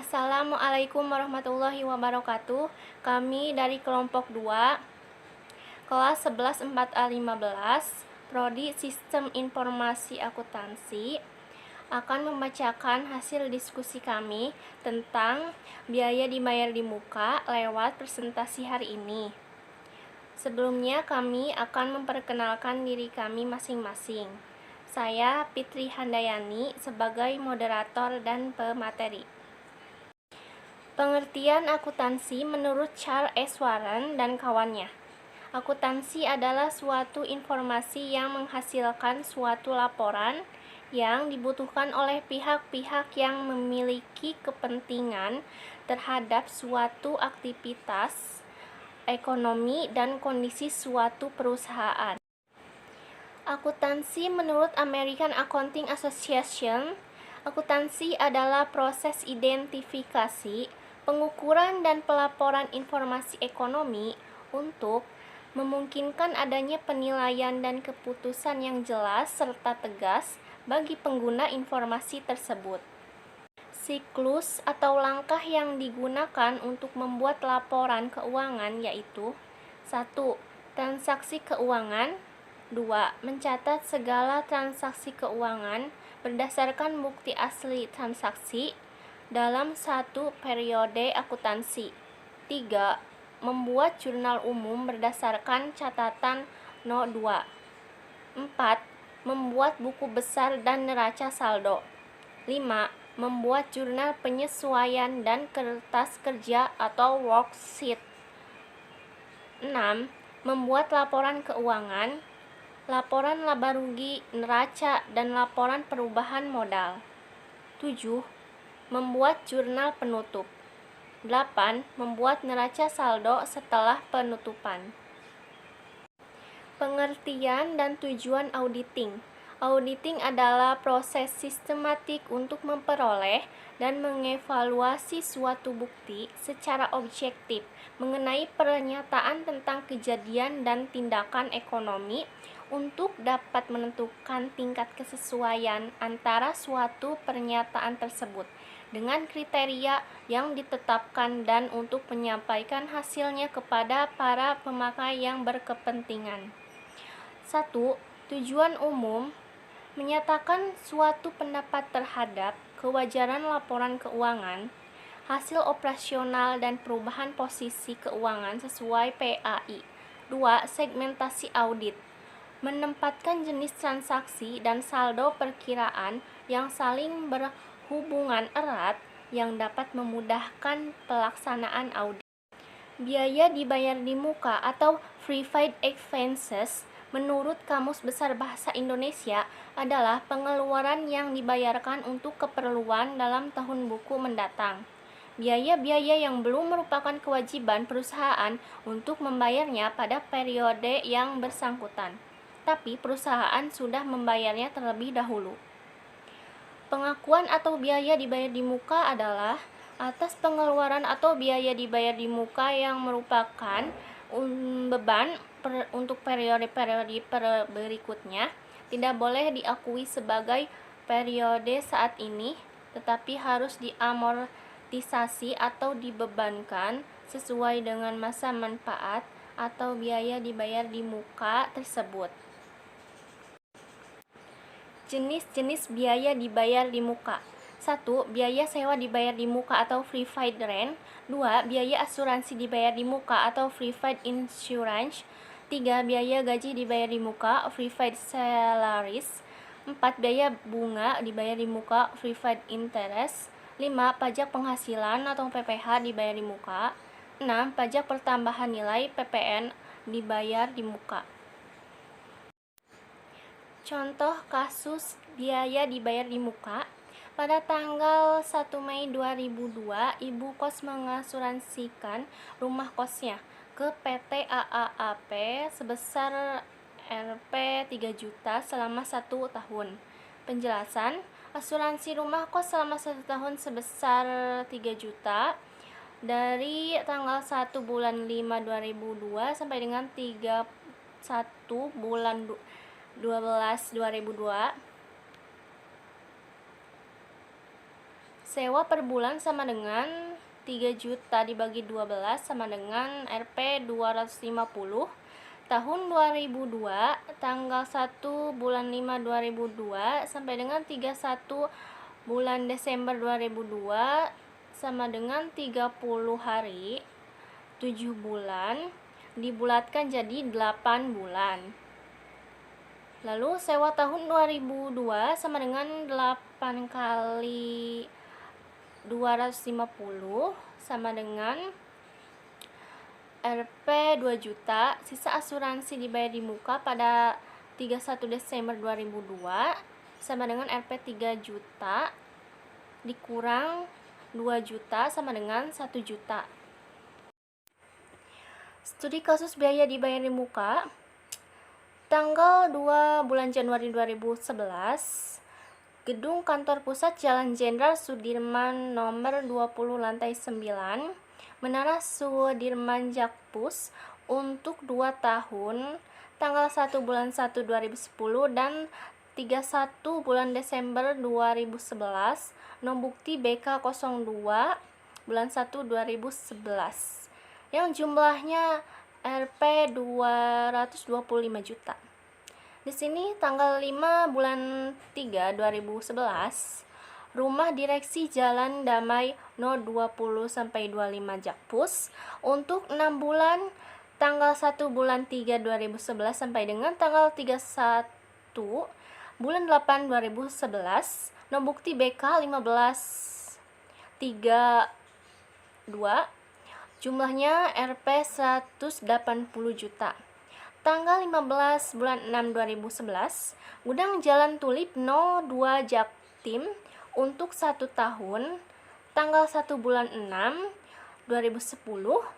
Assalamualaikum warahmatullahi wabarakatuh. Kami dari kelompok 2, kelas 11 4A15, Prodi Sistem Informasi Akuntansi, akan membacakan hasil diskusi kami tentang biaya dibayar di muka lewat presentasi hari ini. Sebelumnya kami akan memperkenalkan diri kami masing-masing. Saya Fitri Handayani sebagai moderator dan pemateri. Pengertian akuntansi menurut Charles S. Warren dan kawannya. Akuntansi adalah suatu informasi yang menghasilkan suatu laporan yang dibutuhkan oleh pihak-pihak yang memiliki kepentingan terhadap suatu aktivitas ekonomi dan kondisi suatu perusahaan. Akuntansi menurut American Accounting Association, akuntansi adalah proses identifikasi, pengukuran dan pelaporan informasi ekonomi untuk memungkinkan adanya penilaian dan keputusan yang jelas serta tegas bagi pengguna informasi tersebut. Siklus atau langkah yang digunakan untuk membuat laporan keuangan yaitu 1. Transaksi keuangan. 2. Mencatat segala transaksi keuangan berdasarkan bukti asli transaksi dalam satu periode akuntansi. 3. Membuat jurnal umum berdasarkan catatan No. 2. 4. Membuat buku besar dan neraca saldo. 5. Membuat jurnal penyesuaian dan kertas kerja atau worksheet. 6. Membuat laporan keuangan, laporan laba rugi, neraca, dan laporan perubahan modal. 7. Membuat jurnal penutup. 8. Membuat neraca saldo setelah penutupan. Pengertian dan tujuan auditing. Auditing adalah proses sistematik untuk memperoleh dan mengevaluasi suatu bukti secara objektif mengenai pernyataan tentang kejadian dan tindakan ekonomi untuk dapat menentukan tingkat kesesuaian antara suatu pernyataan tersebut dengan kriteria yang ditetapkan dan untuk menyampaikan hasilnya kepada para pemakai yang berkepentingan. 1. Tujuan umum menyatakan suatu pendapat terhadap kewajaran laporan keuangan, hasil operasional dan perubahan posisi keuangan sesuai PAI. 2. Segmentasi audit menempatkan jenis transaksi dan saldo perkiraan yang saling berhubungan erat yang dapat memudahkan pelaksanaan audit. Biaya dibayar di muka atau verified expenses menurut Kamus Besar Bahasa Indonesia adalah pengeluaran yang dibayarkan untuk keperluan dalam tahun buku mendatang. Biaya-biaya yang belum merupakan kewajiban perusahaan untuk membayarnya pada periode yang bersangkutan, tapi perusahaan sudah membayarnya terlebih dahulu. Pengakuan atau biaya dibayar di muka adalah atas pengeluaran atau biaya dibayar di muka yang merupakan beban untuk periode-periode berikutnya tidak boleh diakui sebagai periode saat ini, tetapi harus diamortisasi atau dibebankan sesuai dengan masa manfaat atau biaya dibayar di muka tersebut. Jenis-jenis biaya dibayar di muka. 1. Biaya sewa dibayar di muka atau verified rent. 2. Biaya asuransi dibayar di muka atau verified insurance. 3. Biaya gaji dibayar di muka, verified salaries. 4. Biaya bunga dibayar di muka, verified interest. 5. Pajak penghasilan atau PPh dibayar di muka. 6. Pajak pertambahan nilai PPN dibayar di muka. Contoh kasus biaya dibayar di muka. Pada tanggal 1 Mei 2002, ibu kos mengasuransikan rumah kosnya ke PT AAAP sebesar Rp 3 juta selama 1 tahun. Penjelasan, asuransi rumah kos selama 1 tahun sebesar 3 juta dari tanggal 1 bulan 5 2002 sampai dengan 31 bulan 12 2002 sewa per bulan sama dengan 3 juta dibagi 12 sama dengan Rp 250. Tahun 2002, tanggal 1 bulan 5 2002 sampai dengan 31 bulan Desember 2002 sama dengan 30 hari, 7 bulan, dibulatkan jadi 8 bulan. Lalu sewa tahun 2002 sama dengan 8 kali 250 sama dengan Rp 2 juta. Sisa asuransi dibayar di muka pada 31 Desember 2002 sama dengan Rp 3 juta dikurang 2 juta sama dengan 1 juta. Studi kasus biaya dibayar di muka. Tanggal 2 bulan Januari 2011, Gedung Kantor Pusat Jalan Jenderal Sudirman nomor 20 lantai 9, Menara Sudirman Jakpus untuk 2 tahun, tanggal 1 bulan 1 2010 dan 31 bulan Desember 2011, nomor bukti BK 02 bulan 1 2011 yang jumlahnya Rp 225 juta. Di sini tanggal 5 bulan 3 2011, Rumah Direksi Jalan Damai No 20 sampai 25 Jakpus untuk 6 bulan, tanggal 1 bulan 3 2011 sampai dengan tanggal 31 bulan 8 2011, nomor bukti BK 1532, jumlahnya Rp 180 juta. Tanggal 15 bulan 6 2011, Gudang Jalan Tulip No 2 Jaktim untuk 1 tahun, tanggal 1 bulan 6 2010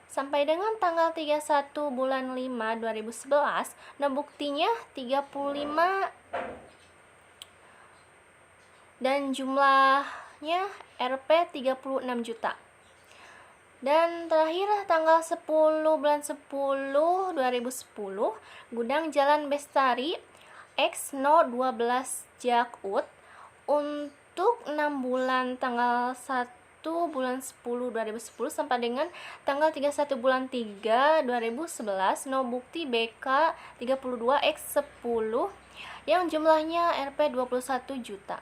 sampai dengan tanggal 31 bulan 5 2011, nah buktinya 35 dan jumlahnya Rp 36 juta. Dan terakhir tanggal 10 bulan 10 2010, Gudang Jalan Bestari X No 12 Jakut untuk 6 bulan, tanggal 1 bulan 10 2010 sampai dengan tanggal 31 bulan 3 2011, no bukti BK 32X10 yang jumlahnya Rp 21 juta.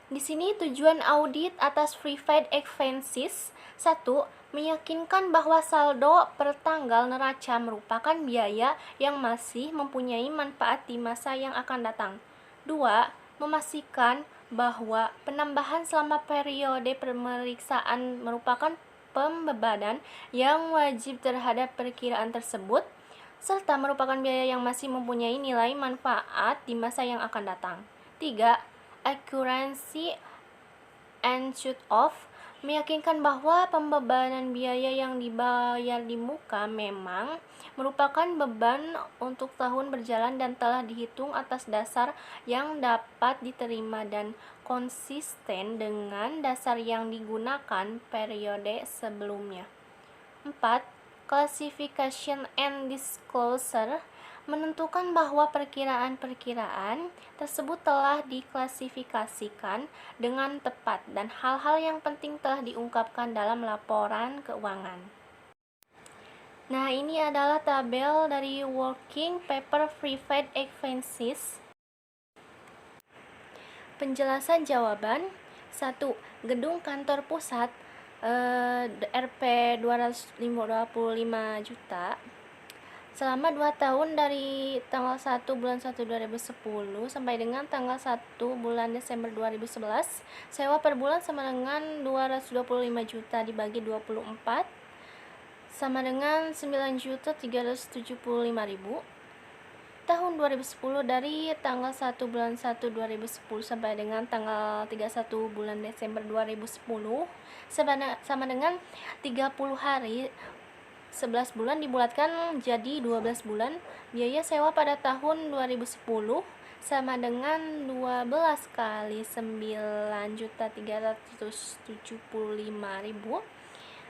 Di sini tujuan audit atas prepaid expenses. 1. Meyakinkan bahwa saldo per tanggal neraca merupakan biaya yang masih mempunyai manfaat di masa yang akan datang. 2. Memastikan bahwa penambahan selama periode pemeriksaan merupakan pembebanan yang wajib terhadap perkiraan tersebut, serta merupakan biaya yang masih mempunyai nilai manfaat di masa yang akan datang. 3. Accuracy and shoot off. Meyakinkan bahwa pembebanan biaya yang dibayar di muka memang merupakan beban untuk tahun berjalan dan telah dihitung atas dasar yang dapat diterima dan konsisten dengan dasar yang digunakan periode sebelumnya. 4. Classification and disclosure. Menentukan bahwa perkiraan-perkiraan tersebut telah diklasifikasikan dengan tepat dan hal-hal yang penting telah diungkapkan dalam laporan keuangan. Nah, ini adalah tabel dari working paper prepaid expenses. Penjelasan jawaban. 1. Gedung Kantor Pusat Rp 225 juta selama 2 tahun dari tanggal 1 bulan 1 2010 sampai dengan tanggal 1 bulan Desember 2011. Sewa per bulan sama dengan 225 juta dibagi 24 sama dengan 9.375.000. Tahun 2010 dari tanggal 1 bulan 1 2010 sampai dengan tanggal 31 bulan Desember 2010 sama dengan 30 hari, 11 bulan dibulatkan jadi 12 bulan. Biaya sewa pada tahun 2010 sama dengan 12 kali 9.375.000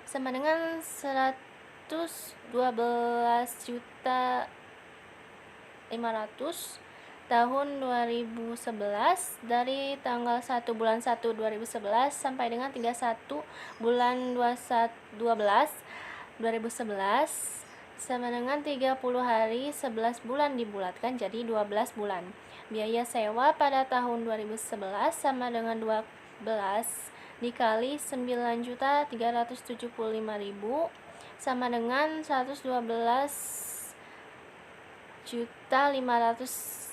sama dengan 112.500 tahun 2011 dari tanggal 1 bulan 1 2011 sampai dengan 31 bulan 12 2011 sama dengan 30 hari 11 bulan dibulatkan jadi 12 bulan. Biaya sewa pada tahun 2011 sama dengan 12 dikali 9.375.000 sama dengan 112.500.000.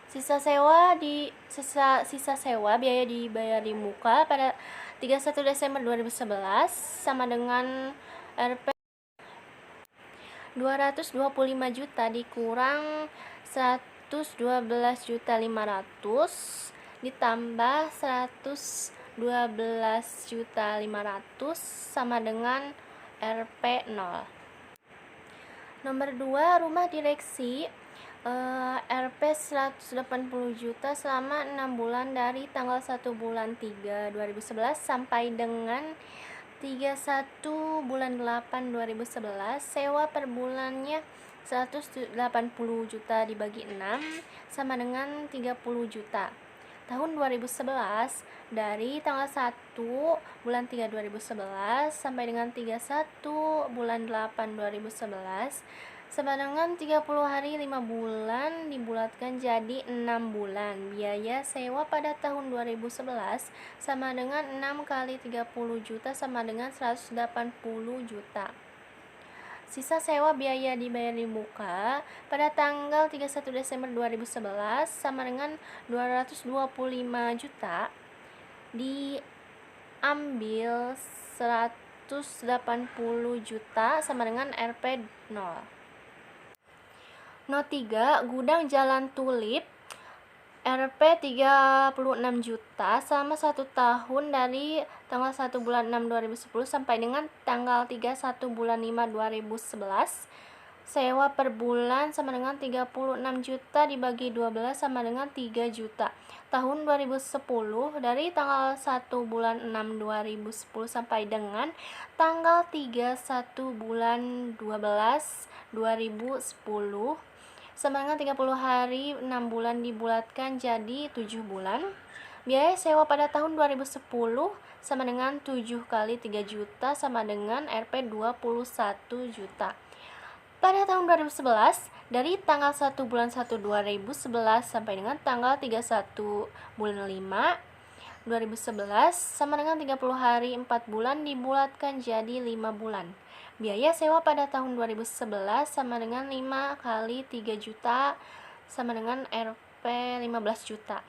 Sisa sewa biaya dibayar di muka pada 31 Desember 2011 sama dengan Rp 225 juta dikurang 112.500 ditambah 112.500 sama dengan Rp 0. Nomor 2, rumah direksi Rp 180 juta selama 6 bulan dari tanggal 1 bulan 3 2011 sampai dengan 31 bulan 8 2011. Sewa per bulannya 180 juta dibagi 6 sama dengan 30 juta. Tahun 2011 dari tanggal 1 bulan 3 2011 sampai dengan 31 bulan 8 2011 sama dengan 30 hari 5 bulan dibulatkan jadi 6 bulan. Biaya sewa pada tahun 2011 sama dengan 6 kali 30 juta sama dengan 180 juta. Sisa sewa biaya dibayar di muka pada tanggal 31 Desember 2011 sama dengan 225 juta diambil 180 juta sama dengan Rp 0. Not 3, gudang Jalan Tulip Rp 36 juta selama 1 tahun dari tanggal 1 bulan 6 2010 sampai dengan tanggal 31 bulan 5 2011. Sewa per bulan sama dengan 36 juta dibagi 12 sama dengan 3 juta. Tahun 2010 dari tanggal 1 bulan 6 2010 sampai dengan tanggal 31 bulan 12 2010 sama dengan 30 hari 6 bulan dibulatkan jadi 7 bulan. Biaya sewa pada tahun 2010 sama dengan 7 kali 3 juta sama dengan Rp 21 juta. Pada tahun 2011 dari tanggal 1 bulan 1 2011 sampai dengan tanggal 31 bulan 5 2011 sama dengan 30 hari 4 bulan dibulatkan jadi 5 bulan. Biaya sewa pada tahun 2011 sama dengan 5 kali 3 juta sama dengan Rp 15 juta.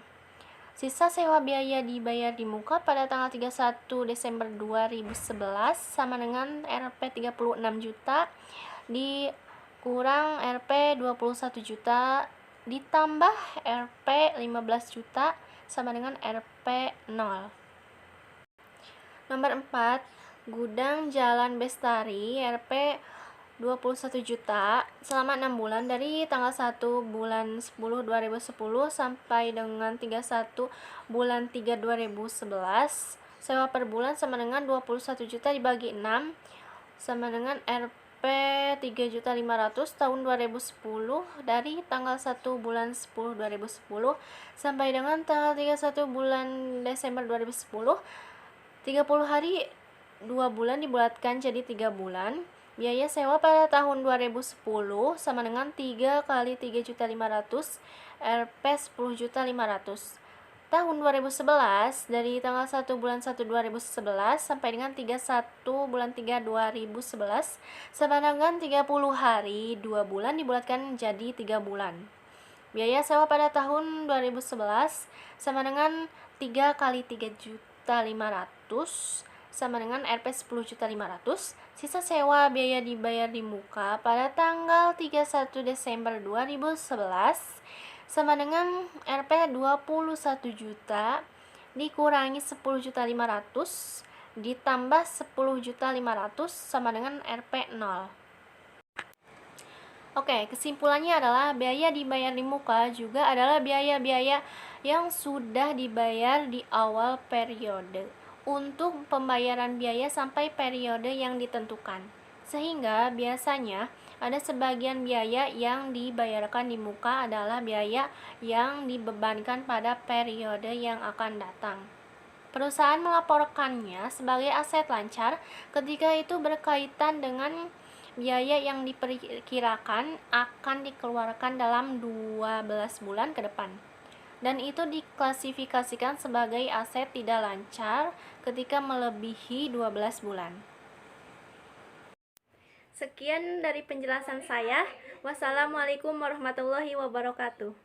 Sisa sewa biaya dibayar di muka pada tanggal 31 Desember 2011 sama dengan Rp 36 juta dikurang Rp 21 juta ditambah Rp 15 juta sama dengan Rp 0. Nomor 4, gudang Jalan Bestari Rp 21 juta selama 6 bulan dari tanggal 1 bulan 10 2010 sampai dengan 31 bulan 3 2011. Sewa per bulan sama dengan 21 juta dibagi 6 sama dengan Rp 3.500.000 tahun 2010 dari tanggal 1 bulan 10 2010 sampai dengan tanggal 31 bulan Desember 2010. 30 hari 2 bulan dibulatkan jadi 3 bulan. Biaya sewa pada tahun 2010 sama dengan 3 kali 3.500.000 Rp 10.500.000. Tahun 2011 dari tanggal 1 bulan 1 2011 sampai dengan 31 bulan 3 2011 sama dengan 30 hari 2 bulan dibulatkan jadi 3 bulan. Biaya sewa pada tahun 2011 sama dengan 3 kali 3.500.000 sama dengan Rp 10.500.000. Sisa sewa biaya dibayar di muka pada tanggal 31 Desember 2011 sama dengan Rp 21 juta dikurangi 10.500.000 ditambah 10.500.000 sama dengan Rp 0. Oke, kesimpulannya adalah biaya dibayar di muka juga adalah biaya-biaya yang sudah dibayar di awal periode untuk pembayaran biaya sampai periode yang ditentukan. Sehingga biasanya Ada sebagian biaya yang dibayarkan di muka adalah biaya yang dibebankan pada periode yang akan datang. Perusahaan melaporkannya sebagai aset lancar ketika itu berkaitan dengan biaya yang diperkirakan akan dikeluarkan dalam 12 bulan ke depan. Dan itu diklasifikasikan sebagai aset tidak lancar ketika melebihi 12 bulan. Sekian dari penjelasan saya. Wassalamualaikum warahmatullahi wabarakatuh.